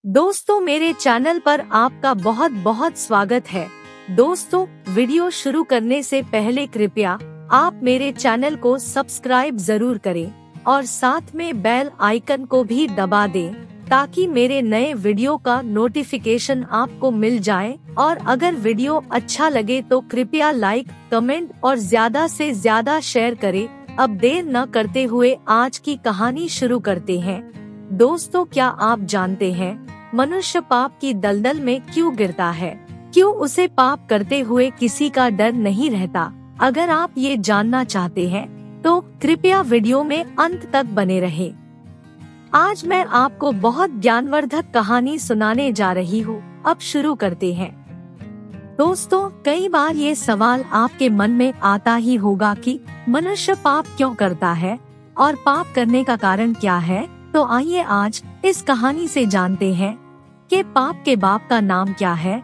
दोस्तों, मेरे चैनल पर आपका बहुत बहुत स्वागत है। दोस्तों, वीडियो शुरू करने से पहले कृपया आप मेरे चैनल को सब्सक्राइब जरूर करें और साथ में बेल आइकन को भी दबा दें ताकि मेरे नए वीडियो का नोटिफिकेशन आपको मिल जाए। और अगर वीडियो अच्छा लगे तो कृपया लाइक, कमेंट और ज्यादा से ज्यादा शेयर करें। अब देर न करते हुए आज की कहानी शुरू करते हैं। दोस्तों, क्या आप जानते हैं मनुष्य पाप की दलदल में क्यों गिरता है? क्यों उसे पाप करते हुए किसी का डर नहीं रहता? अगर आप ये जानना चाहते हैं तो कृपया वीडियो में अंत तक बने रहें। आज मैं आपको बहुत ज्ञानवर्धक कहानी सुनाने जा रही हूँ। अब शुरू करते हैं। दोस्तों, कई बार ये सवाल आपके मन में आता ही होगा कि मनुष्य पाप क्यों करता है और पाप करने का कारण क्या है। तो आइए आज इस कहानी से जानते हैं कि पाप के बाप का नाम क्या है।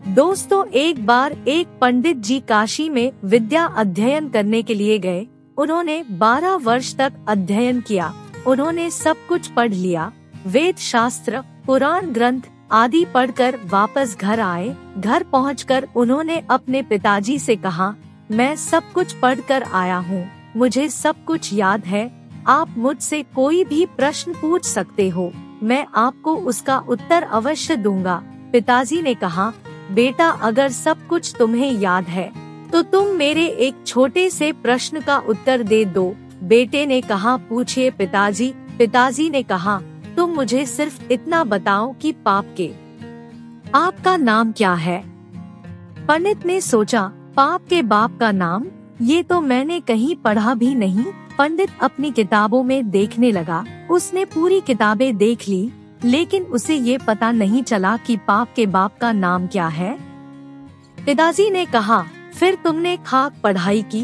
दोस्तों, एक बार एक पंडित जी काशी में विद्या अध्ययन करने के लिए गए। उन्होंने 12 वर्ष तक अध्ययन किया। उन्होंने सब कुछ पढ़ लिया। वेद शास्त्र, पुराण ग्रंथ आदि पढ़कर वापस घर आए। घर पहुंचकर उन्होंने अपने पिताजी से कहा, मैं सब कुछ पढ़कर आया हूँ, मुझे सब कुछ याद है। आप मुझसे कोई भी प्रश्न पूछ सकते हो, मैं आपको उसका उत्तर अवश्य दूंगा। पिताजी ने कहा, बेटा, अगर सब कुछ तुम्हें याद है तो तुम मेरे एक छोटे से प्रश्न का उत्तर दे दो। बेटे ने कहा, पूछिए पिताजी। पिताजी ने कहा, तुम मुझे सिर्फ इतना बताओ कि पाप के आपका नाम क्या है। पंडित ने सोचा, पाप के बाप का नाम, ये तो मैंने कहीं पढ़ा भी नहीं। पंडित अपनी किताबों में देखने लगा। उसने पूरी किताबें देख ली, लेकिन उसे ये पता नहीं चला कि पाप के बाप का नाम क्या है। पिताजी ने कहा, फिर तुमने खाक पढ़ाई की,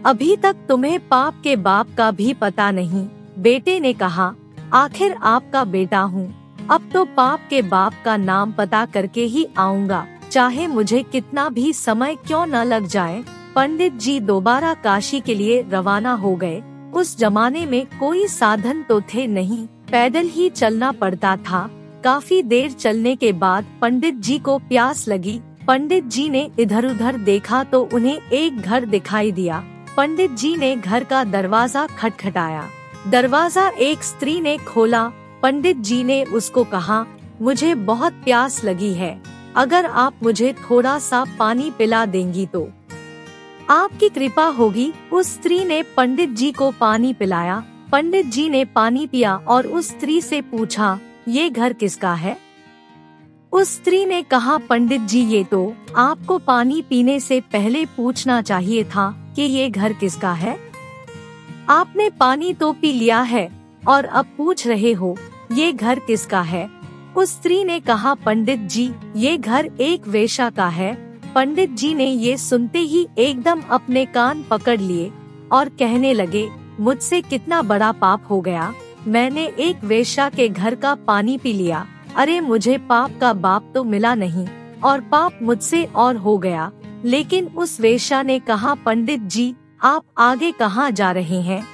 अभी तक तुम्हें पाप के बाप का भी पता नहीं। बेटे ने कहा, आखिर आपका बेटा हूँ, अब तो पाप के बाप का नाम पता करके ही आऊँगा, चाहे मुझे कितना भी समय क्यों न लग जाए। पंडित जी दोबारा काशी के लिए रवाना हो गए। उस जमाने में कोई साधन तो थे नहीं, पैदल ही चलना पड़ता था। काफी देर चलने के बाद पंडित जी को प्यास लगी। पंडित जी ने इधर उधर देखा तो उन्हें एक घर दिखाई दिया। पंडित जी ने घर का दरवाजा खटखटाया। दरवाजा एक स्त्री ने खोला। पंडित जी ने उसको कहा, मुझे बहुत प्यास लगी है, अगर आप मुझे थोड़ा सा पानी पिला देंगी तो आपकी कृपा होगी। उस स्त्री ने पंडित जी को पानी पिलाया। पंडित जी ने पानी पिया और उस स्त्री से पूछा, ये घर किसका है? उस स्त्री ने कहा, पंडित जी, ये तो आपको पानी पीने से पहले पूछना चाहिए था कि ये घर किसका है। आपने पानी तो पी लिया है और अब पूछ रहे हो ये घर किसका है। उस स्त्री ने कहा, पंडित जी, ये घर एक वेश्या का है। पंडित जी ने ये सुनते ही एकदम अपने कान पकड़ लिए और कहने लगे, मुझसे कितना बड़ा पाप हो गया, मैंने एक वेश्या के घर का पानी पी लिया। अरे, मुझे पाप का बाप तो मिला नहीं और पाप मुझसे और हो गया। लेकिन उस वेश्या ने कहा, पंडित जी, आप आगे कहाँ जा रहे हैं?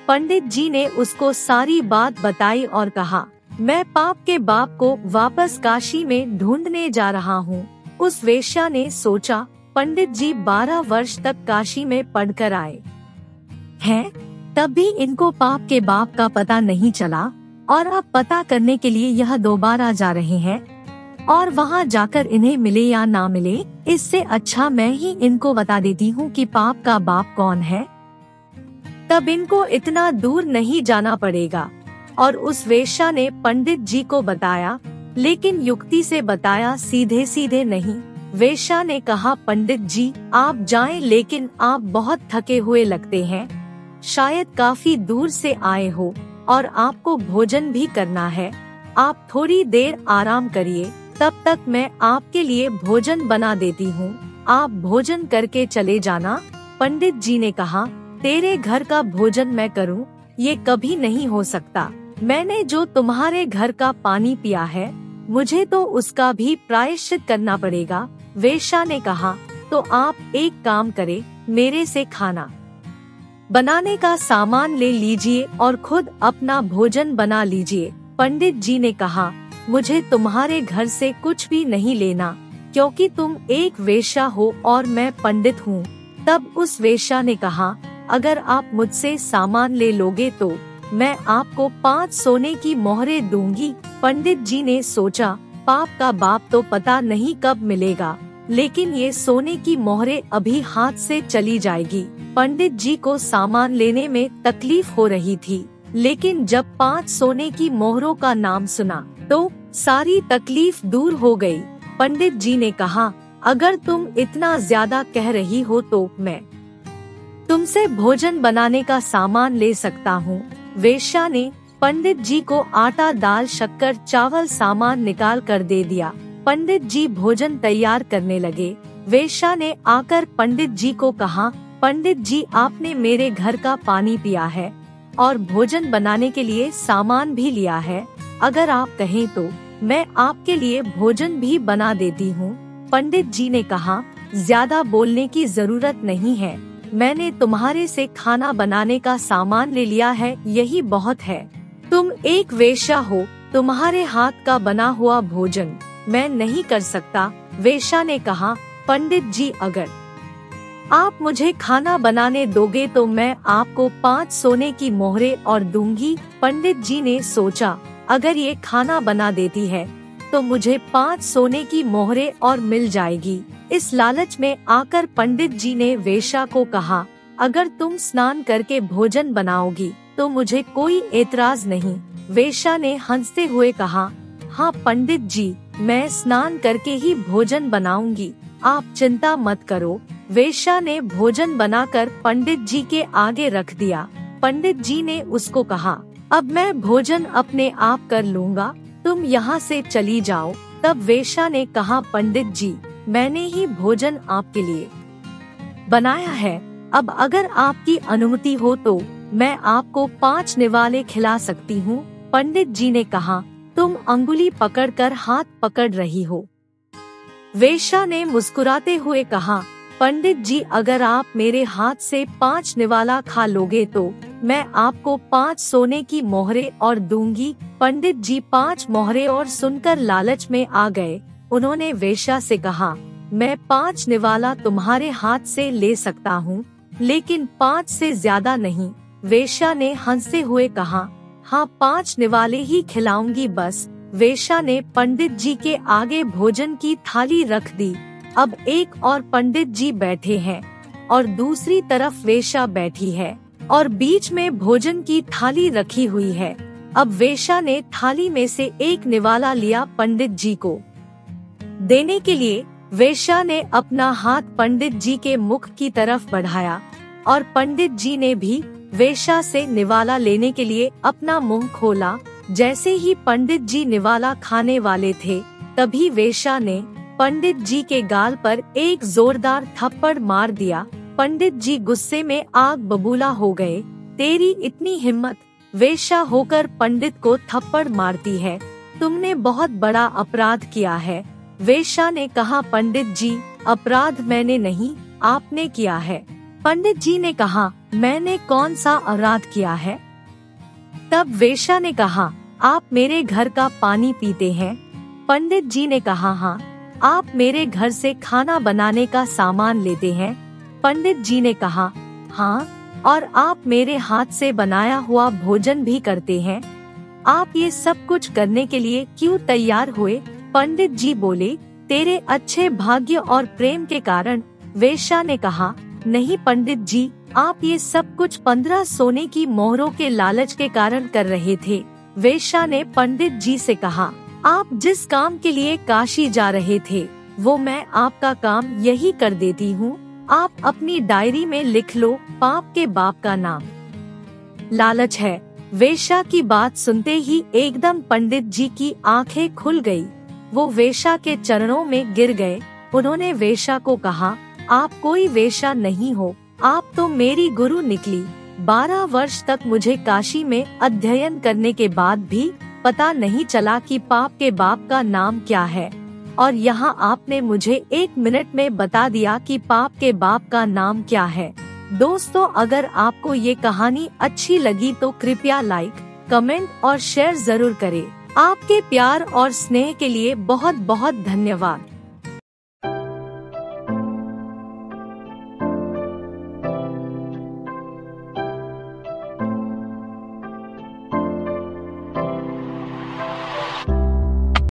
पंडित जी ने उसको सारी बात बताई और कहा, मैं पाप के बाप को वापस काशी में ढूंढने जा रहा हूँ। उस वेश्या ने सोचा, पंडित जी 12 वर्ष तक काशी में पढ़कर आए हैं, तब भी इनको पाप के बाप का पता नहीं चला और अब पता करने के लिए यह दोबारा जा रहे हैं और वहाँ जाकर इन्हें मिले या ना मिले, इससे अच्छा मैं ही इनको बता देती हूँ कि पाप का बाप कौन है, तब इनको इतना दूर नहीं जाना पड़ेगा। और उस वेश्या ने पंडित जी को बताया, लेकिन युक्ति से बताया, सीधे सीधे नहीं। वेश्या ने कहा, पंडित जी, आप जाएं, लेकिन आप बहुत थके हुए लगते हैं, शायद काफी दूर से आए हो और आपको भोजन भी करना है, आप थोड़ी देर आराम करिए, तब तक मैं आपके लिए भोजन बना देती हूँ, आप भोजन करके चले जाना। पंडित जी ने कहा, तेरे घर का भोजन मैं करूँ, ये कभी नहीं हो सकता। मैंने जो तुम्हारे घर का पानी पिया है, मुझे तो उसका भी प्रायश्चित करना पड़ेगा। वेश्या ने कहा, तो आप एक काम करें, मेरे से खाना बनाने का सामान ले लीजिए और खुद अपना भोजन बना लीजिए। पंडित जी ने कहा, मुझे तुम्हारे घर से कुछ भी नहीं लेना, क्योंकि तुम एक वेश्या हो और मैं पंडित हूँ। तब उस वेश्या ने कहा, अगर आप मुझसे सामान ले लोगे तो मैं आपको 5 सोने की मोहरें दूंगी। पंडित जी ने सोचा, पाप का बाप तो पता नहीं कब मिलेगा, लेकिन ये सोने की मोहरें अभी हाथ से चली जाएगी। पंडित जी को सामान लेने में तकलीफ हो रही थी, लेकिन जब 5 सोने की मोहरों का नाम सुना तो सारी तकलीफ दूर हो गई। पंडित जी ने कहा, अगर तुम इतना ज्यादा कह रही हो तो मैं तुमसे भोजन बनाने का सामान ले सकता हूँ। वेश्या ने पंडित जी को आटा, दाल, शक्कर, चावल सामान निकाल कर दे दिया। पंडित जी भोजन तैयार करने लगे। वेश्या ने आकर पंडित जी को कहा, पंडित जी आपने मेरे घर का पानी पिया है और भोजन बनाने के लिए सामान भी लिया है। अगर आप कहें तो मैं आपके लिए भोजन भी बना देती हूँ। पंडित जी ने कहा, ज्यादा बोलने की जरूरत नहीं है, मैंने तुम्हारे से खाना बनाने का सामान ले लिया है, यही बहुत है। तुम एक वेश्या हो, तुम्हारे हाथ का बना हुआ भोजन मैं नहीं कर सकता। वेश्या ने कहा, पंडित जी अगर आप मुझे खाना बनाने दोगे तो मैं आपको 5 सोने की मोहरें और दूंगी। पंडित जी ने सोचा, अगर ये खाना बना देती है तो मुझे 5 सोने की मोहरें और मिल जाएगी। इस लालच में आकर पंडित जी ने वेश्या को कहा, अगर तुम स्नान करके भोजन बनाओगी तो मुझे कोई एतराज नहीं। वेश्या ने हंसते हुए कहा, हाँ पंडित जी, मैं स्नान करके ही भोजन बनाऊंगी, आप चिंता मत करो। वेश्या ने भोजन बनाकर पंडित जी के आगे रख दिया। पंडित जी ने उसको कहा, अब मैं भोजन अपने आप कर लूँगा, तुम यहाँ से चली जाओ। तब वेश्या ने कहा, पंडित जी मैंने ही भोजन आपके लिए बनाया है, अब अगर आपकी अनुमति हो तो मैं आपको 5 निवाले खिला सकती हूँ। पंडित जी ने कहा, तुम अंगुली पकड़कर हाथ पकड़ रही हो। वेश्या ने मुस्कुराते हुए कहा, पंडित जी अगर आप मेरे हाथ से 5 निवाला खा लोगे तो मैं आपको 5 सोने की मोहरें और दूंगी। पंडित जी 5 मोहरें और सुनकर लालच में आ गए। उन्होंने वेश्या से कहा, मैं 5 निवाला तुम्हारे हाथ से ले सकता हूँ, लेकिन 5 से ज्यादा नहीं। वेश्या ने हंसते हुए कहा, हाँ 5 निवाले ही खिलाऊंगी बस। वेश्या ने पंडित जी के आगे भोजन की थाली रख दी। अब एक और पंडित जी बैठे हैं और दूसरी तरफ वेश्या बैठी है और बीच में भोजन की थाली रखी हुई है। अब वेश्या ने थाली में से एक निवाला लिया पंडित जी को देने के लिए। वेश्या ने अपना हाथ पंडित जी के मुख की तरफ बढ़ाया और पंडित जी ने भी वेश्या से निवाला लेने के लिए अपना मुंह खोला। जैसे ही पंडित जी निवाला खाने वाले थे, तभी वेश्या ने पंडित जी के गाल पर एक जोरदार थप्पड़ मार दिया। पंडित जी गुस्से में आग बबूला हो गए। तेरी इतनी हिम्मत, वेश्या होकर पंडित को थप्पड़ मारती है, तुमने बहुत बड़ा अपराध किया है। वेश्या ने कहा, पंडित जी अपराध मैंने नहीं, आपने किया है। पंडित जी ने कहा, मैंने कौन सा अपराध किया है? तब वेश्या ने कहा, आप मेरे घर का पानी पीते हैं। पंडित जी ने कहा, हाँ। आप मेरे घर से खाना बनाने का सामान लेते हैं। पंडित जी ने कहा, हाँ। और आप मेरे हाथ से बनाया हुआ भोजन भी करते हैं। आप ये सब कुछ करने के लिए क्यों तैयार हुए? पंडित जी बोले, तेरे अच्छे भाग्य और प्रेम के कारण। वेश्या ने कहा, नहीं पंडित जी, आप ये सब कुछ 15 सोने की मोहरों के लालच के कारण कर रहे थे। वेश्या ने पंडित जी से कहा, आप जिस काम के लिए काशी जा रहे थे वो मैं आपका काम यही कर देती हूँ। आप अपनी डायरी में लिख लो, पाप के बाप का नाम लालच है। वेश्या की बात सुनते ही एकदम पंडित जी की आंखें खुल गई। वो वेश्या के चरणों में गिर गए। उन्होंने वेश्या को कहा, आप कोई वेश्या नहीं हो, आप तो मेरी गुरु निकली। 12 वर्ष तक मुझे काशी में अध्ययन करने के बाद भी पता नहीं चला कि पाप के बाप का नाम क्या है, और यहाँ आपने मुझे 1 मिनट में बता दिया कि पाप के बाप का नाम क्या है। दोस्तों, अगर आपको ये कहानी अच्छी लगी तो कृपया लाइक, कमेंट और शेयर जरूर करें। आपके प्यार और स्नेह के लिए बहुत बहुत धन्यवाद।